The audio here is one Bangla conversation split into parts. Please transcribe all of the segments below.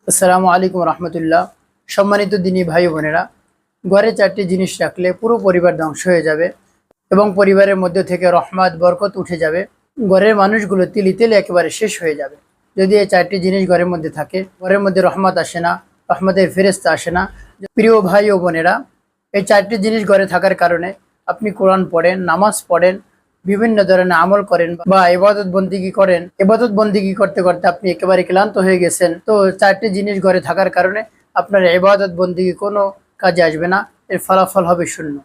আসসালামু আলাইকুম রহমতুল্লাহ। সম্মানিত দিনী ভাই বোনেরা, ঘরে চারটি জিনিস রাখলে পুরো পরিবার ধ্বংস হয়ে যাবে এবং পরিবারের মধ্যে থেকে রহমত বরকত উঠে যাবে। ঘরের মানুষগুলো তিলে তিলে একেবারে শেষ হয়ে যাবে। যদি এই চারটি জিনিস ঘরের মধ্যে থাকে, ঘরের মধ্যে রহমত আসে না, রহমতের ফেরেশতা আসে না। প্রিয় ভাই ও বোনেরা, এই চারটি জিনিস ঘরে থাকার কারণে আপনি কোরআন পড়েন, নামাজ পড়েন, বিভিন্ন ধরনের আমল করেন বা ইবাদত বন্দিগি করেন, ইবাদত বন্দিগি করতে করতে আপনি একেবারে ক্লান্ত হয়ে গেছেন, তো চারটি জিনিস ঘরে থাকার কারণে আপনার ইবাদত বন্দিগি কোনো কাজে আসবে না, এর ফলাফল হবে শূন্য।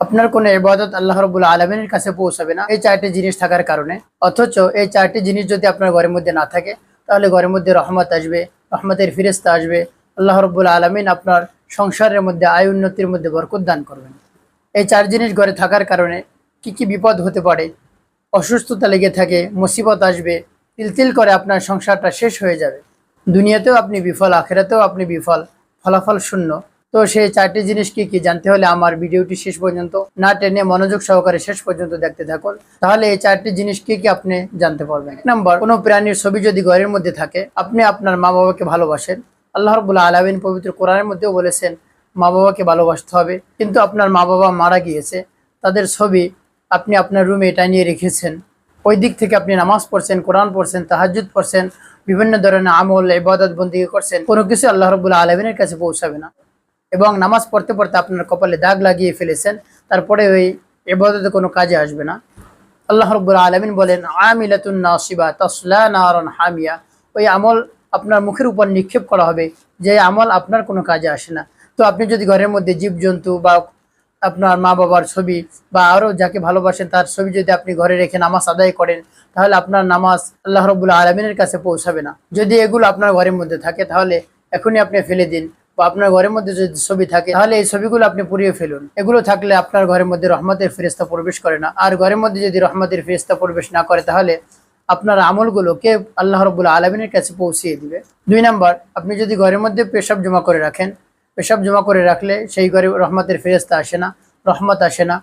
আপনার কোনো ইবাদত আল্লাহ রাব্বুল আলামিনের কাছে পৌঁছাবে না এই চারটি জিনিস থাকার কারণে। অথচ এই চারটি জিনিস যদি আপনার ঘরের মধ্যে না থাকে, তাহলে ঘরের মধ্যে রহমত আসবে, রহমতের ফেরেশতা আসবে। আল্লাহ রাব্বুল আলামিন আপনার সংসারের মধ্যে আয় উন্নতির মধ্যে বরকত দান করবেন। এই চার জিনিস ঘরে থাকার কারণে কি কি বিপদ হতে পারে? অসুস্থতা লেগে থাকে, মুসিবত আসবে, তিল তিল করে আপনার সংসারটা শেষ হয়ে যাবে। দুনিয়াতেও আপনি বিফল, আখেরাতেও আপনি বিফল, ফলাফল শূন্য। তো সেই চারটি জিনিস কি কি জানতে হলে আমার ভিডিওটি শেষ পর্যন্ত না টেনে মনোযোগ সহকারে শেষ পর্যন্ত দেখতে থাকুন, তাহলে এই চারটি জিনিস কি কি আপনি জানতে পারবেন। এক নম্বর, কোনো প্রাণীর ছবি যদি ঘরের মধ্যে থাকে, আপনি আপনার মা বাবাকে ভালোবাসেন, আল্লাহ রাব্বুল আলামিন পবিত্র কোরআনের মধ্যেও বলেছেন মা বাবাকে ভালোবাসতে হবে, কিন্তু আপনার মা বাবা মারা গিয়েছে, তাদের ছবি আপনি আপনার রুমে টানিয়ে রেখেছেন। ওই দিক থেকে আপনি নামাজ পড়ছেন, কোরআন পড়ছেন, তাহাজ্জুদ পড়ছেন, বিভিন্ন ধরনের আমল ইবাদত বন্দেগী করছেন, কোনো কিছু আল্লাহ রাব্বুল আলামিনের কাছে পৌঁছাবে না। এবং নামাজ পড়তে পড়তে আপনার কপালে দাগ লাগিয়ে ফেলেছেন, তারপরে ওই ইবাদতে কোনো কাজে আসবে না। আল্লাহ রাব্বুল আলামিন বলেন, আমিলাতুন নাসিবা তাসলা নারান হামিয়া, ওই আমল আপনার মুখের উপর নিক্ষেপ করা হবে, যে আমল আপনার কোনো কাজে আসে না। তো আপনি যদি ঘরের মধ্যে জীবজন্তু বা আপনার মা বাবার ছবি বা আরও যাকে ভালোবাসেন তার ছবি যদি আপনি ঘরে রেখে নামাজ আদায় করেন, তাহলে আপনার নামাজ আল্লাহ রাব্বুল আলামিনের কাছে পৌঁছাবে না। যদি এগুলো আপনার ঘরের মধ্যে থাকে, তাহলে এখনই আপনি ফেলে দিন। বা আপনার ঘরের মধ্যে যদি ছবি থাকে, তাহলে এই ছবিগুলো আপনি পুড়িয়ে ফেলুন। এগুলো থাকলে আপনার ঘরের মধ্যে রহমতের ফেরেশতা প্রবেশ করে না। আর ঘরের মধ্যে যদি রহমতের ফেরেশতা প্রবেশ না করে, তাহলে আপনার আমলগুলোকে আল্লাহ রাব্বুল আলামিনের কাছে পৌঁছিয়ে দিবে। দুই নাম্বার, আপনি যদি ঘরের মধ্যে পেশাব জমা করে রাখেন, পেশাব জমা করে রাখলে সেই ঘরে রহমতের ফেরেশতা আসে না, রহমত আসে না,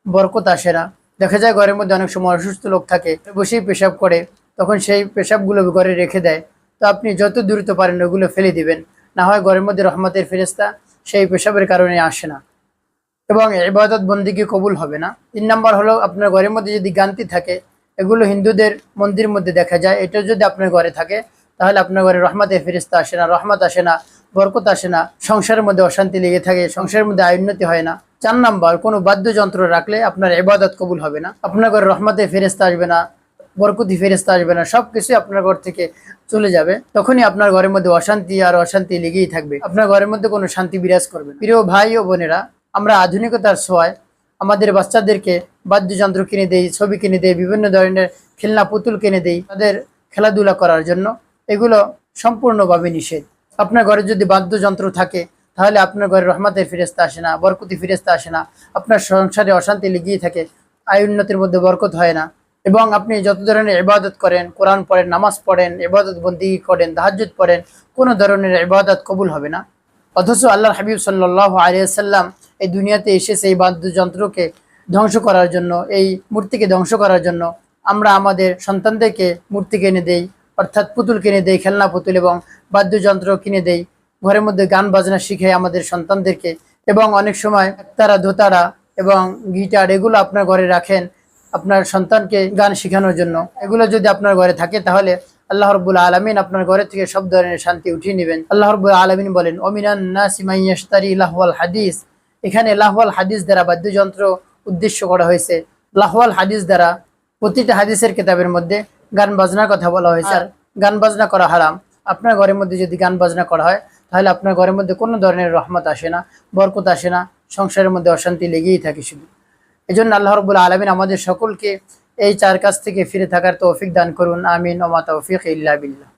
বরকত আসে না। দেখা যায় ঘরের মধ্যে অনেক সময় অসুস্থ লোক থাকে, বসেই পেশাব করে, তখন সেই পেশাবগুলো ঘরে রেখে দেয়। তো আপনি যত দ্রুত পারেন ওগুলো ফেলে দিবেন, না হয় ঘরের মধ্যে রহমতের ফেরেশতা সেই পেশাবের কারণে আসে না এবং ইবাদত বন্দেগী কবুল হবে না। তিন নাম্বার হলো, আপনার ঘরের মধ্যে যদি গান্তি থাকে, এগুলো হিন্দুদের মন্দির মধ্যে দেখা যায়, এটা যদি আপনার ঘরে থাকে, তাহলে আপনার ঘরে রহমতের ফেরেশতা আসে না, রহমত আসে না, বরকত আসে না, সংসারের মধ্যে অশান্তি লেগে থাকে, সংসারের মধ্যে আয় উন্নতি হয় না। চার নাম্বার, কোনো বাদ্যযন্ত্র রাখলে আপনার ইবাদত কবুল হবে না, আপনার ঘরে রহমতের ফেরেশতা আসবে না, বরকতি ফেরেশতা আসবে না, সবকিছু আপনার ঘর থেকে চলে যাবে। তখনই আপনার ঘরের মধ্যে অশান্তি আর অশান্তি লেগেই থাকবে, আপনার ঘরের মধ্যে কোনো শান্তি বিরাজ করবে না। প্রিয় ভাই ও বোনেরা, আমরা আধুনিকতার ছোঁয়ায় আমাদের বাচ্চাদেরকে বাদ্যযন্ত্র কিনে দেই, ছবি কিনে দেই, বিভিন্ন ধরনের খেলনা পুতুল কিনে দেই তাদের খেলাধুলা করার জন্য। এগুলো সম্পূর্ণভাবে নিষেধ। আপনার ঘরে যদি বাদ্যযন্ত্র থাকে, তাহলে আপনার ঘরে রহমতের ফেরেশতা আসে না, বরকতি ফেরেশতা আসে না, আপনার সংসারে অশান্তি লেগেই থাকে, আয় উন্নতির মধ্যে বরকত হয় না। এবং আপনি যত ধরনের ইবাদত করেন, কোরআন পড়েন, নামাজ পড়েন, ইবাদত বন্দেগী করেন, তাহাজ্জুদ পড়েন, কোনো ধরনের ইবাদত কবুল হবে না। অথচ আল্লাহর হাবিব সাল্লাল্লাহু আলাইহি ওয়াসাল্লাম এই দুনিয়াতে এসেছে এই বাদ্যযন্ত্রকে ধ্বংস করার জন্য, এই মূর্তিকে ধ্বংস করার জন্য। আমরা আমাদের সন্তানদেরকে মূর্তি কিনে দেই, অর্থাৎ পুতুল কিনে দেই, খেলনা পুতুল এবং বাদ্যযন্ত্র কিনে দেই, ঘরের মধ্যে গান বাজনা শিখাই আমাদের সন্তানদেরকে। এবং অনেক সময় তারা দোতারা এবং গিটার এগুলো আপনার ঘরে রাখেন আপনার সন্তানকে গান শেখানোর জন্য। এগুলো যদি আপনার ঘরে থাকে, তাহলে আল্লাহ রাব্বুল আলামিন আপনার ঘরে থেকে সব ধরনের শান্তি উঠিয়ে নেবেন। আল্লাহ রাব্বুল আলামিন বলেন, ওমিনান নাসি মান ইয়াশতারি লাহওয়াল হাদিস। এখানে লাহওয়াল হাদিস দ্বারা বাদ্যযন্ত্র উদ্দেশ্য করা হয়েছে। লাহওয়াল হাদিস দ্বারা প্রতিটা হাদিসের কিতাবের মধ্যে গান বাজনার কথা বলা হয়েছে, আর গান বাজনা করা হারাম। আপনার ঘরের মধ্যে যদি গান বাজনা করা হয়, তাহলে আপনার ঘরের মধ্যে কোনো ধরনের রহমত আসে না, বরকত আসে না, সংসারের মধ্যে অশান্তি লেগেই থাকে শুধু। এই জন্য আল্লাহ রাব্বুল আলামিন আমাদের সকলকে এই চার কাজ থেকে ফিরে থাকার তৌফিক দান করুন। আমিন ওয়া মা তাওফিক ইল্লা বিল্লাহ।